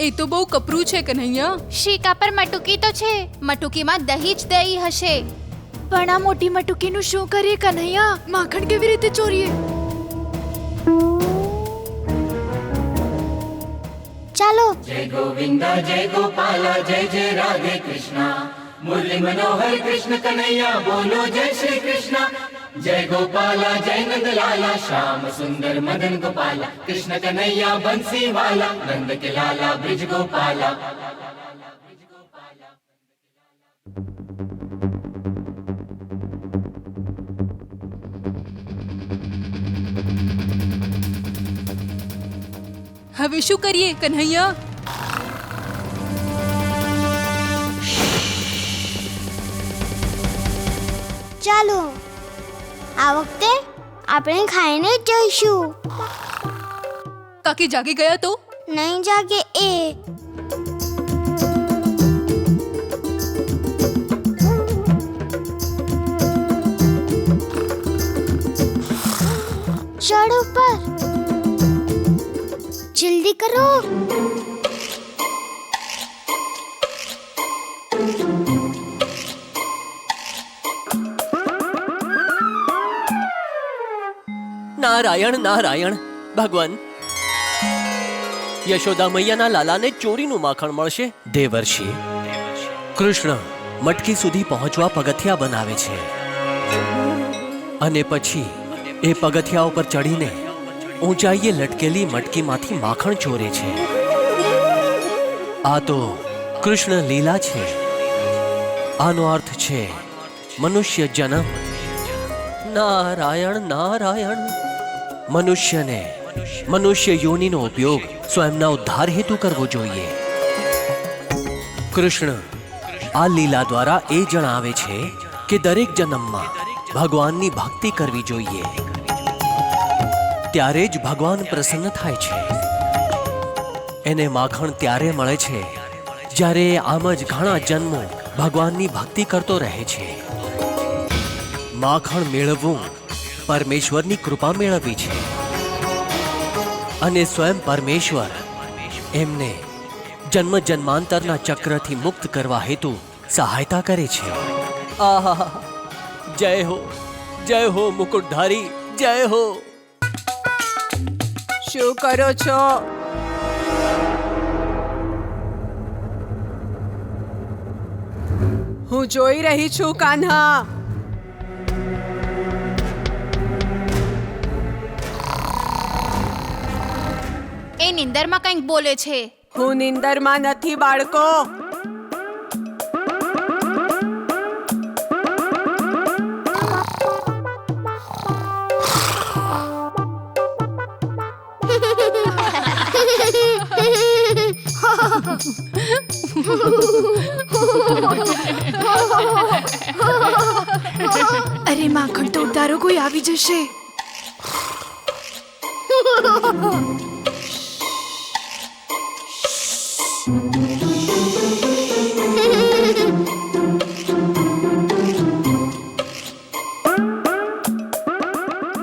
એ તો બહુ કપરું છે કન્હૈયા. શિકા પર મટુકી તો છે, મટુકીમાં દહીં જ દહીં હશે. પણ આ મોટી મટુકીનું શું કરીએ કન્હૈયા? માખણ કેવી રીતે ચોરીએ? ચાલો. जय गोविंदा जय गोपाला जय जय राधे कृष्णा मुरली मनोहर कृष्ण कन्हैया बोलो जय श्री कृष्णा जय गोपाला जय नंदलाला श्याम सुंदर मदन गोपाला कृष्ण कन्हैया बंसी वाला नंद के लाला ब्रिज गोपाला. હવે શું કરીએ કન્હૈયા? ચાલો, આ વખતે આપણે ખાઈને જ જઈશું. કાકી જાગી ગયા તો? નહીં જાગે એ. ચડ ઉપર, જલ્દી કરો. નારાયણ નારાયણ. ભગવાન, યશોદા મૈયાના લાલાને ચોરીનું માખણ મળશે. દેવર્ષિ કૃષ્ણ મટકી સુધી પહોંચવા પગથિયા બનાવે છે અને પછી એ પગથિયા ઉપર ચડીને ઊંચાઈએ લટકેલી મટકીમાંથી માખણ ચોરે છે. આ તો કૃષ્ણ લીલા છે. આનો અર્થ છે મનુષ્ય જન્મ. નારાયણ નારાયણ. મનુષ્યને મનુષ્ય યોનિનો ઉપયોગ સ્વયંના ઉદ્ધાર હેતુ કરવો જોઈએ. કૃષ્ણ આ લીલા દ્વારા એ જણાવે છે કે દરેક જન્મમાં ભગવાનની ભક્તિ કરવી જોઈએ. ત્યારે જ ભગવાન પ્રસન્ન થાય છે. એને માખણ ત્યારે મળે છે જ્યારે આમ જ ઘણા જન્મો ભગવાનની ભક્તિ કરતો રહે છે. માખણ મેળવવું પરમેશ્વરની કૃપા મેળવવી છે અને સ્વયં પરમેશ્વર એમને જન્મ જન્માંતરના ચક્રથી મુક્ત કરવા હેતુ સહાયતા કરે છે. આહા, જય હો મુકુટધારી, જય હો. શું કરો છો? હું જોઈ રહી છું કાન્હા. એ નિંદરમાં કંઈક બોલે છે. હું નિંદરમાં નથી બાળકો. અરે માખણ તો ઉતારો, કોઈ આવી જશે.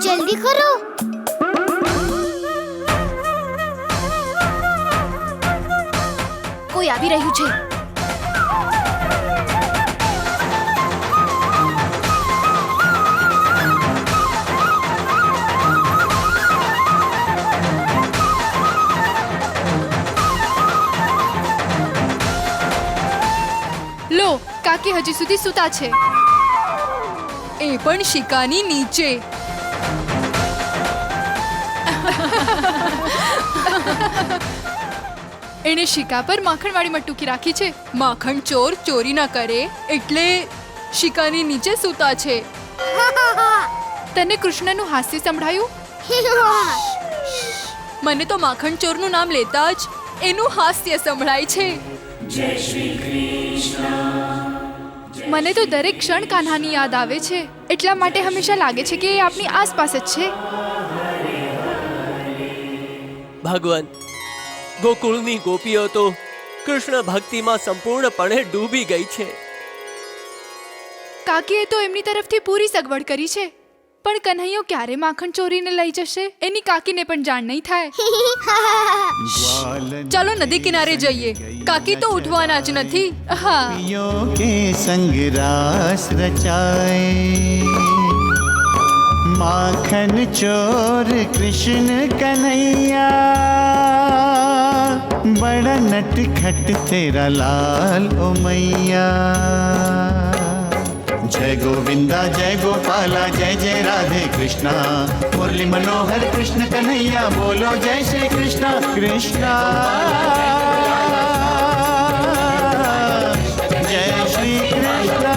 જલ્દી કરો. કોઈ આવી રહ્યું છે. લો, કાકી હજી સુધી સૂતા છે, એ પણ શિકાની નીચે. એણે શિકા પર માખણવાળી મટુકી રાખી છે. માખણ ચોર ચોરી ના કરે એટલે શિકાની નીચે સૂતા છે. તને કૃષ્ણનું હાસ્ય સંભળાયું? મને તો માખણ ચોરનું નામ લેતા જ એનું હાસ્ય સંભળાય છે. મને તો દરેક ક્ષણ કાન્હાની યાદ આવે છે. એટલા માટે હંમેશા લાગે છે કે એ આપણી આસપાસ જ છે. ભગવાન, ગોકુળની ગોપીઓ તો કૃષ્ણ ભક્તિમાં સંપૂર્ણપણે ડૂબી ગઈ છે. કાકીએ તો એમની તરફથી પૂરી સગવડ કરી છે. પણ કન્હૈયો ક્યારે માખણ ચોરીને લઈ જશે એની કાકીને પણ જાણ નહીં થાય. ચાલો નદી કિનારે જઈએ. કાકી તો ઉઠવાના જ નથી. હા, के संग रास रचाए माखन चोर कृष्ण कन्हैया बड़ा नटखट तेरा लाल ओ मैया जय गोविंदा जय गोपाला जय जय राधे कृष्णा मुरली मनोहर कृष्ण कन्हैया बोलो जय श्री कृष्णा कृष्णा जय श्री कृष्णा.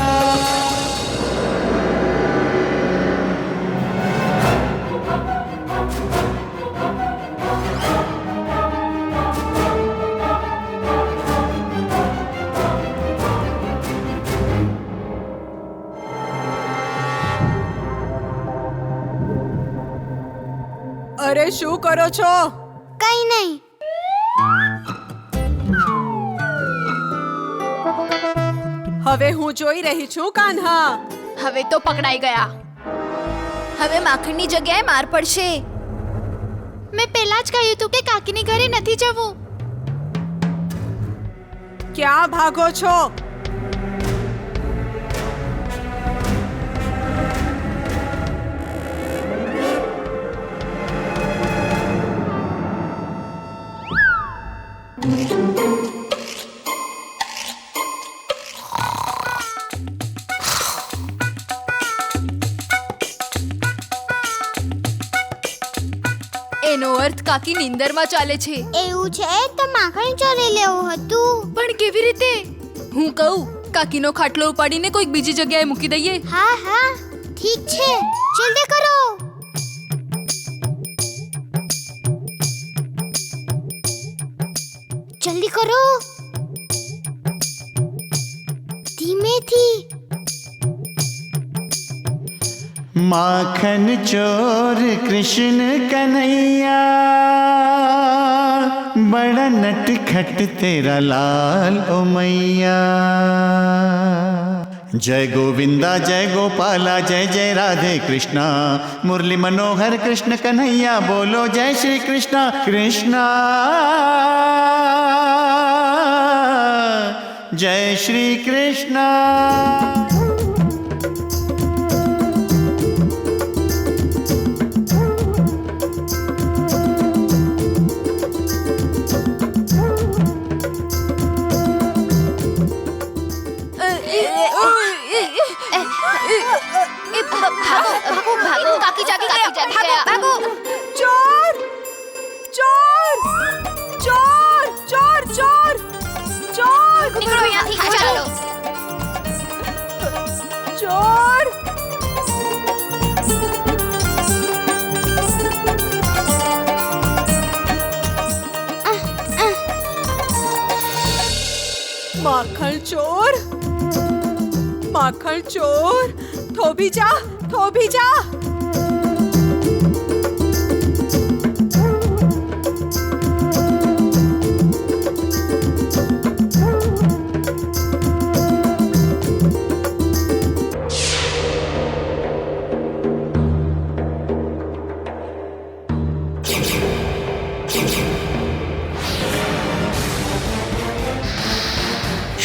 અરે શું કરો છો? કઈ નહીં. હવે હું જોઈ રહી છું કાન્હા. હવે તો પકડાઈ ગયા. હવે માખણની જગ્યાએ માર પડશે. મેં પહેલા જ કહ્યું હતું કે કાકીની ઘરે નથી જવું. ક્યાં ભાગો છો? એનો અર્થ કાકી નીંદરમાં ચાલે છે. એવું છે તો માખણ ચોરી લેવું હતું. પણ કેવી રીતે? હું કહું કાકીનો ખાટલો ઉપાડીને કોઈક બીજી જગ્યાએ મૂકી દઈએ. હા હા ઠીક છે, જલ્દી કરો. જલ્દી કરો, ધીમેથી. माखन चोर कृष्ण कन्हैया बड़ा नटखट तेरा लाल ओ मैया जय गोविंदा जय गोपाला जय जय राधे कृष्णा मुरली मनोहर कृष्ण कन्हैया बोलो जय श्री कृष्णा कृष्णा जय श्री कृष्णा. ભાગો કાકી જાગી ગયા. ભાગો. ચોર! ચોર! ચોર! ચોર! ચોર! ચોર! નીકળો અહીંયાથી. ચાલો. ચોર! માખણ ચોર! માખણ ચોર! થોભી જા! થોભી જા!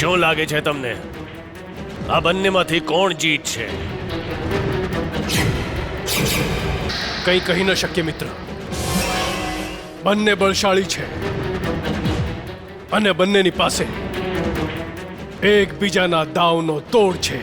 શું લાગે છે તમને આ બંનેમાંથી કોણ જીતશે? કંઈ કહી ન શકીએ મિત્ર. બંને બળશાળી છે અને બંનેની પાસે એકબીજાના દાવનો તોડ છે.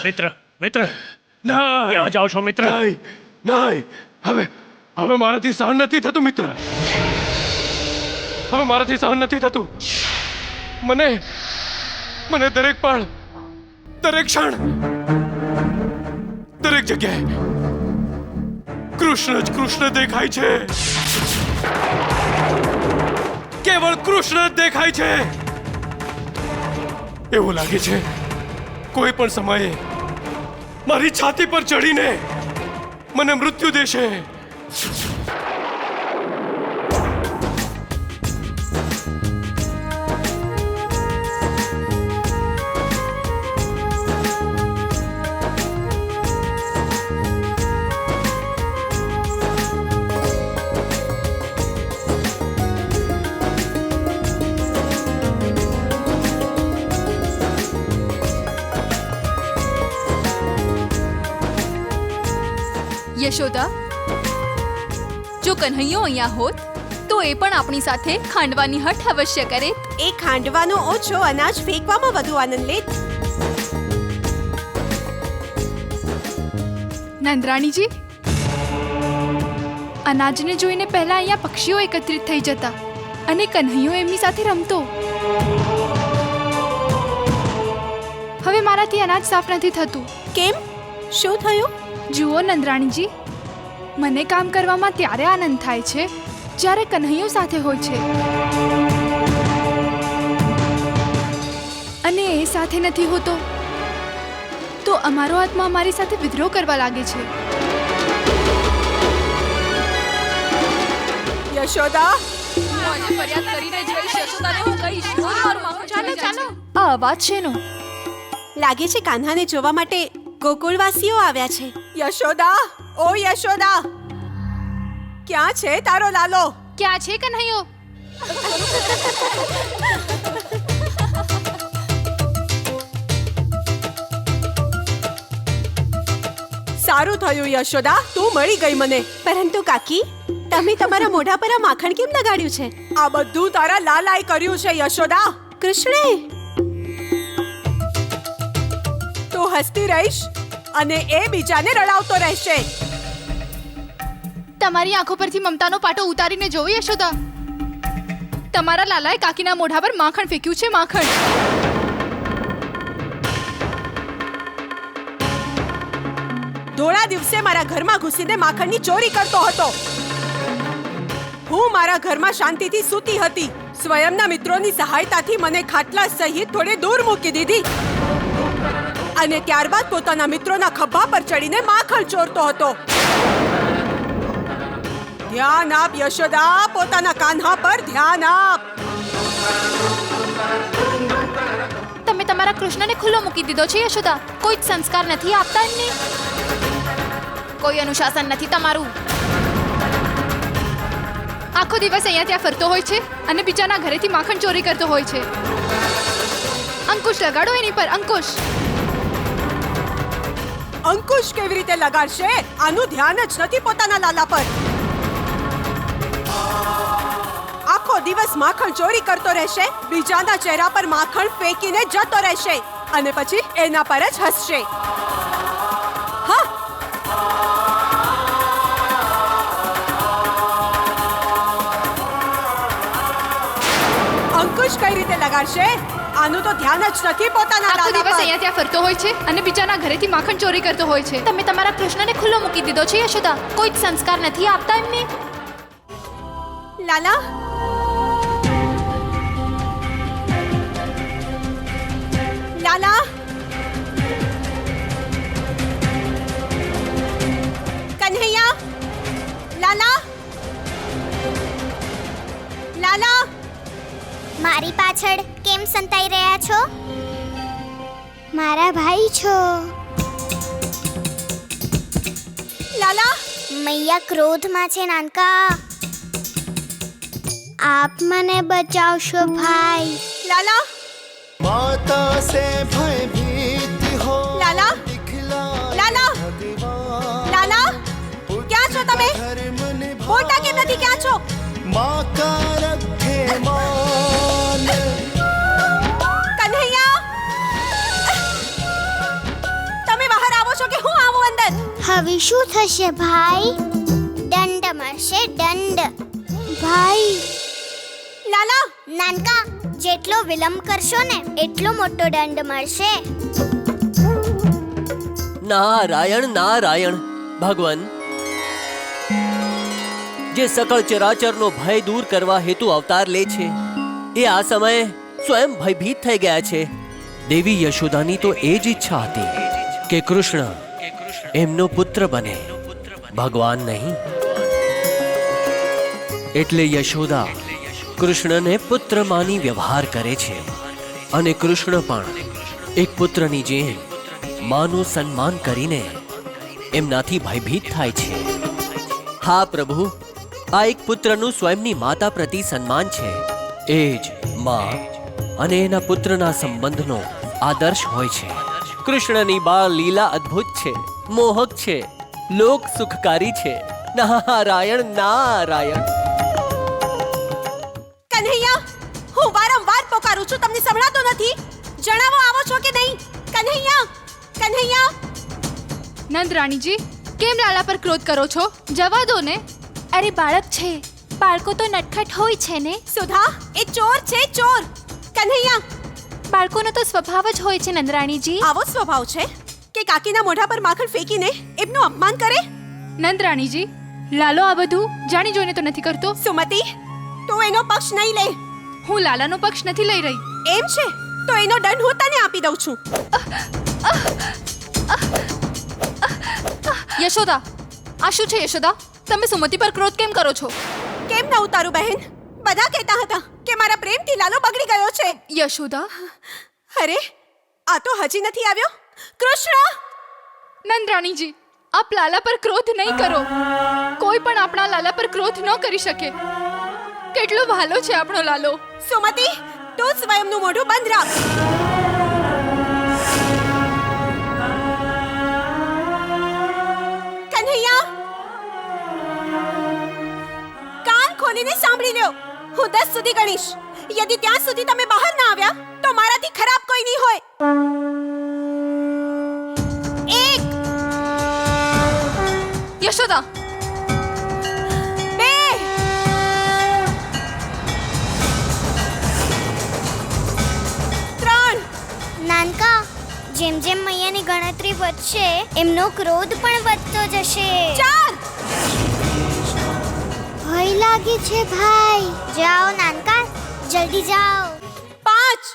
મિત્ર મિત્ર ક્યાં જાઓ છો મિત્ર? નહીં, હવે મારાથી સહન નથી થતું મિત્ર. હવે મારાથી સહન નથી થતું. મને દરેક પળ, દરેક ક્ષણ, દરેક જગ્યાએ કૃષ્ણ જ કૃષ્ણ દેખાય છે. કેવળ કૃષ્ણ જ દેખાય છે. એવું લાગે છે કોઈ પણ સમયે મારી છાતી પર ચડીને મને મૃત્યુ દેશે. યશોદા, જો કન્હૈયો અહીંયા હોત તો એ પણ આપણી સાથે ખાંડવાની હઠ અવશ્ય કરે. એ ખાંડવાનો ઓછો, અનાજ ફેંકવામાં વધુ આનંદ લેત. નંદરાણીજી, અનાજને જોઈને પહેલા અહીંયા પક્ષીઓ એકત્રિત થઈ જતા અને કન્હૈયો એમની સાથે રમતો. હવે મારાથી અનાજ સાફ નથી થતું. કેમ? શું થયું? જુઓ નંદરાણીજી, મને કામ કરવામાં ત્યારે આનંદ થાય છે જ્યારે કન્હૈયો સાથે હોય છે, અને એ સાથે નથી હોતો તો અમારો આત્મા અમારી સાથે વિદ્રોહ કરવા લાગે છે. યશોદા, ફરિયાદ કરીને જઈશ યશોદાને હું કહીશ. ચાલો ચાલો, આ અવાજ શેનો? લાગે છે કાન્હાને જોવા માટે ગોકુળવાસીઓ આવ્યા છે. યશોદા, ઓ યશોદા, ક્યાં છે તારો લાલો? ક્યાં છે કન્હૈયો? સારું થયું યશોદા, તું મળી ગઈ મને. પરંતુ કાકી, તમે તમારા મોઢા પર આ માખણ કેમ લગાડ્યું છે? આ બધું તારા લાલાએ કર્યું છે યશોદા. કૃષ્ણે, તું હસતી રહીશ અને એ બીજાને રડાવતો રહેશે. તમારી આંખો પરથી મમતાનો પાટો ઉતારીને જોવો યશોદા. તમારા લાલાએ કાકીના મોઢા પર માખણ ફેંક્યું છે. માખણ. ધોળા દિવસે મારા ઘરમાં ઘૂસીને માખણની ચોરી કરતો હતો. હું મારા ઘરમાં શાંતિથી સૂતી હતી. સ્વયંના મિત્રોની સહાયતાથી મને ખાટલા સહિત થોડે દૂર મૂકી દીધી અને ત્યારબાદ પોતાના મિત્રોના ખભા પર ચડીને માખણ ચોરતો હતો. ધ્યાન આપ યશોદા, પોતાના કાન્હા પર ધ્યાન આપ. તમે તમારા કૃષ્ણને ખુલ્લો મૂકી દીધો છે યશોદા. કોઈ જ સંસ્કાર નથી આપતા એમને. કોઈ અનુશાસન નથી તમારું. આખો દિવસ અહીંયા ત્યાં ફરતો હોય છે અને બીજાના ઘરેથી માખણ ચોરી કરતો હોય છે. અંકુશ લગાડો એની પર, અંકુશ. અંકુશ કેવી રીતે લગાડશે? આનું ધ્યાન જ નથી પોતાના લાલા પર. આખો દિવસ માખણ ચોરી કરતો રહેશે, બીજાના ચહેરા પર માખણ ફેંકીને જતો રહેશે અને પછી એના પર જ હસશે. હા, અંકુશ કઈ રીતે લગાડશે? આનું તો ધ્યાન જ નથી પોતાના આખો લાલા દિવસ પર. અહીંયા ત્યાં ફરતો હોય છે અને બીજાના ઘરેથી માખણ ચોરી કરતો હોય છે. તમે તમારા કૃષ્ણને ખુલ્લો મૂકી દીધો છે યશોદા. કોઈ જ સંસ્કાર નથી આપતા એમને. લાલા, લાલા, કન્હૈયા, લાલા, લાલા, મારી પાછળ કેમ સંતાઈ રહ્યા છો? મારા ભાઈ છો. લાલા, મૈયા ક્રોધમાં છે નાનકા. આપ મને બચાવશો ભાઈ. લાલા, माता से भयभीत हो લાલા, લાલા, લાલા, ક્યાં છો તમે? બોલતા કેમ નથી? ક્યાં છો? माँ का रखे मान. કન્હૈયા, તમે બહાર આવો છો કે હું આવું અંદર? હવે શું થશે ભાઈ? દંડ મળશે, દંડ. ભાઈ લાલા, નાનકા, જેટલો વિલંબ કરશો ને એટલો મોટો દંડ મળશે. નારાયણ નારાયણ. ભગવાન જે સકળ ચરાચરનો ભય દૂર કરવા હેતુ અવતાર લે છે એ આ સમયે સ્વયં ભયભીત થઈ ગયા છે. દેવી યશોદાની તો એ જ ઈચ્છા હતી કે કૃષ્ણ એમનો પુત્ર બને, ભગવાન નહીં. એટલે યશોદા કૃષ્ણને પુત્ર માની વ્યવહાર કરે છે અને કૃષ્ણ પણ એક પુત્રની જેમ માનું સન્માન કરીને એમનાથી ભયભીત થાય છે. હા પ્રભુ, આ એક પુત્રનું સ્વયંની માતા પ્રતિ સન્માન છે. એ જ માં અને એના પુત્રના સંબંધનો આદર્શ હોય છે. કૃષ્ણની બાળ લીલા અદ્ભુત છે, મોહક છે, લોક સુખકારી છે. નારાયણ નારાયણ. કન્હૈયા, હું વારંવાર પોકારું છું, તમને સંભળાતો નથી? જણાવો, આવો છો કે નહીં? કન્હૈયા, કન્હૈયા. નંદ રાણીજી, કેમ લાલા પર ક્રોધ કરો છો? જવા દો ને. અરે બાળક છે, બાળકો તો નટખટ હોય છે ને. સુધા, એ ચોર છે, ચોર. કન્હૈયા, બાળકોનો તો સ્વભાવ જ હોય છે નંદરાણીજી. આવો સ્વભાવ છે કે કાકીના મોઢા પર માખણ ફેંકીને એમનું અપમાન કરે? નંદ રાણીજી, લાલો આ બધું જાણી જોઈને તો નથી કરતો. સુમતિ, તું એનો પક્ષ નહીં લે. હું લાલાનો પક્ષ નથી લઈ રહી. એમ છે તો એનો દંડ હું તને આપી દઉં છું. યશોદા, આ શું છે યશોદા? તમે સુમતિ પર ક્રોધ કેમ કરો છો? કેમ ન ઉતારું બહેન? બધા કહેતા હતા કે મારા પ્રેમથી લાલો બગડી ગયો છે. યશોદા, અરે, આ તો હજી નથી આવ્યો. કૃષ્ણ! નંદ રાણીજી, આપ લાલા પર ક્રોધ નહીં કરો. કોઈ પણ આપણા લાલા પર ક્રોધ ન કરી શકે. કેટલો ભાલો છે આપણો લાલો. સુમતિ, તું સ્વયંનું મોઢું બંધ રાખ. કન્હૈયા, કાન ખોલીને સાંભળી લ્યો. હું 10 સુધી ગણીશ. યદિ ત્યાં સુધી તમે બહાર ના આવ્યા તો મારાથી ખરાબ કોઈ નહીં હોય. 1, યશોદા, 2, 3, નાનકા, જેમ જેમ મૈયાની ગણતરી વધશે એમનો ક્રોધ પણ વધતો જશે. 4. ભય લાગે છે ભાઈ. જાઓ નાનકા, જલ્દી જાઓ. 5.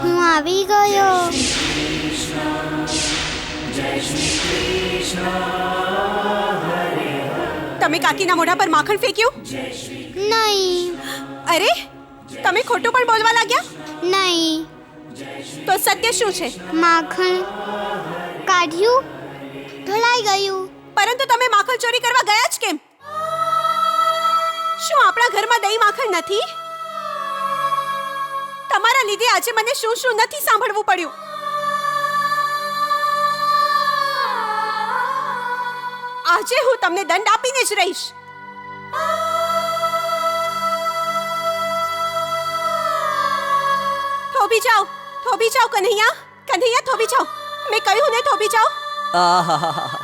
હું આવી ગયો. તમે કાકીના મોઢા પર માખણ ફેંક્યું? નહીં, અરે, તમે ખોટું પણ બોલવા લાગ્યા? નહીં. તો સત્ય શું છે? માખણ કાઢ્યું, ઢોળાઈ ગયું. પરંતુ તમે માખણ ચોરી કરવા ગયા જ કેમ? શું આપણા ઘરમાં દહીં માખણ નથી? તમારા લીધે આજે મને શું શું નથી સાંભળવું પડ્યું. આજે હું તમને દંડ આપીને જ રહીશ. થોભી જાઓ, થોભી જાઓ કન્હૈયા. કન્હૈયા, થોભી જાઓ. મેં કહ્યું ને, થોભી જાઓ. આહાહાહા.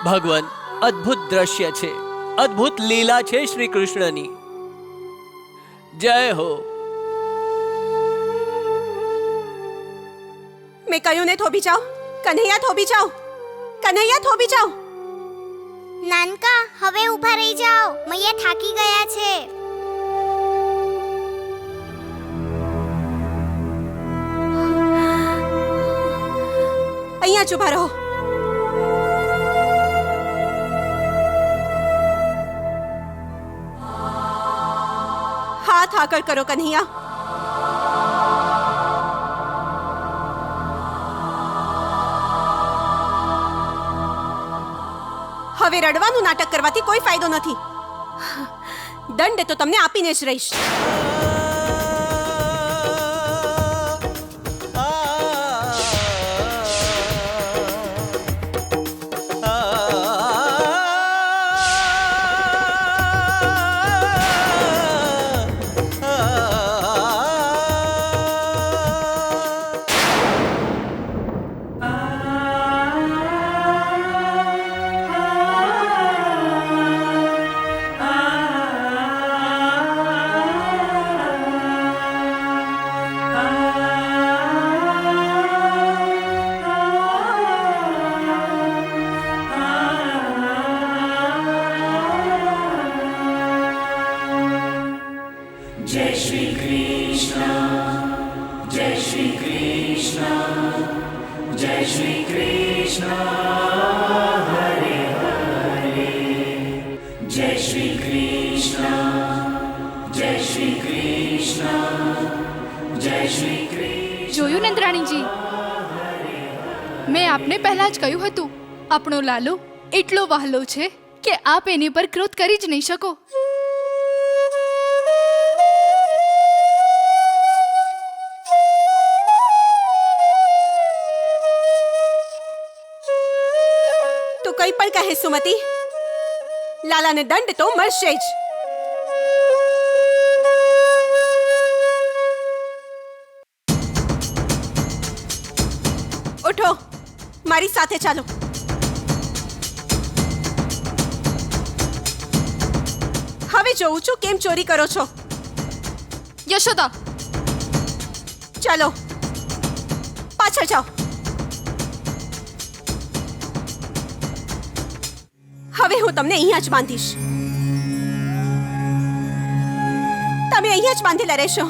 ભગવાન, અદ્ભુત દ્રશ્ય છે. અદ્ભુત લીલા છે શ્રી કૃષ્ણની. જય હો. મેં કહ્યું ને થોભી જાઓ. કન્હૈયા થોભી જાઓ. કન્હૈયા થોભી જાઓ. નાનકા હવે ઊભા રહી જાઓ, મૈયા થાકી ગયા છે. અહીંયા જ ઊભા રહો. હાથ આગળ કરો કન્હૈયા. હવે રડવાનું નાટક કરવાથી કોઈ ફાયદો નથી. દંડ તો તમને આપીને જ રહીશ. જોયું નંદરાણીજી, મેં આપને પહેલા જ કહ્યું હતું, આપણો લાલો એટલો વહાલો છે કે આપ એની પર ક્રોધ કરી જ નહીં શકો. તું કંઈ પણ કહે સુમતી, લાલાને દંડ તો મળશે જ. ઉઠો, મારી સાથે ચાલો. હવે જોઉં છું કેમ ચોરી કરો છો. યશોદા, ચાલો પાછળ જાઓ. હવે હું તમને અહીંયા જ બાંધીશ. તમે અહીંયા જ બાંધેલા રહેશો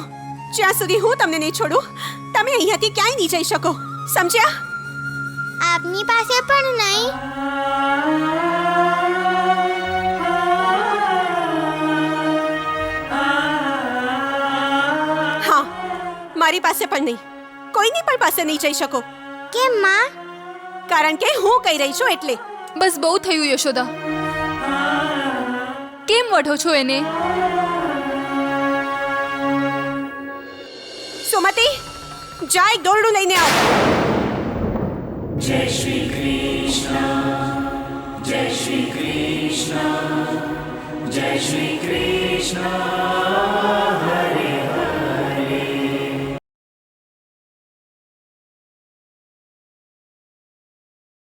જ્યાં સુધી હું તમને નહીં છોડું. તમે અહીંયાથી ક્યાંય નહીં જઈ શકો, સમજ્યા? આપની પાસે પણ નહીં. હા, મારી પાસે પણ નહીં. કોઈની પણ પાસે નહીં જઈ શકો. કેમ માં? કારણ કે હું કહી રહી છું એટલે. બસ બહુ થયું યશોદા. કેમ વઢો છો એને? સુમતી, જા એક દોરડું લઈને આવ. जय श्री कृष्ण जय श्री कृष्ण जय श्री कृष्ण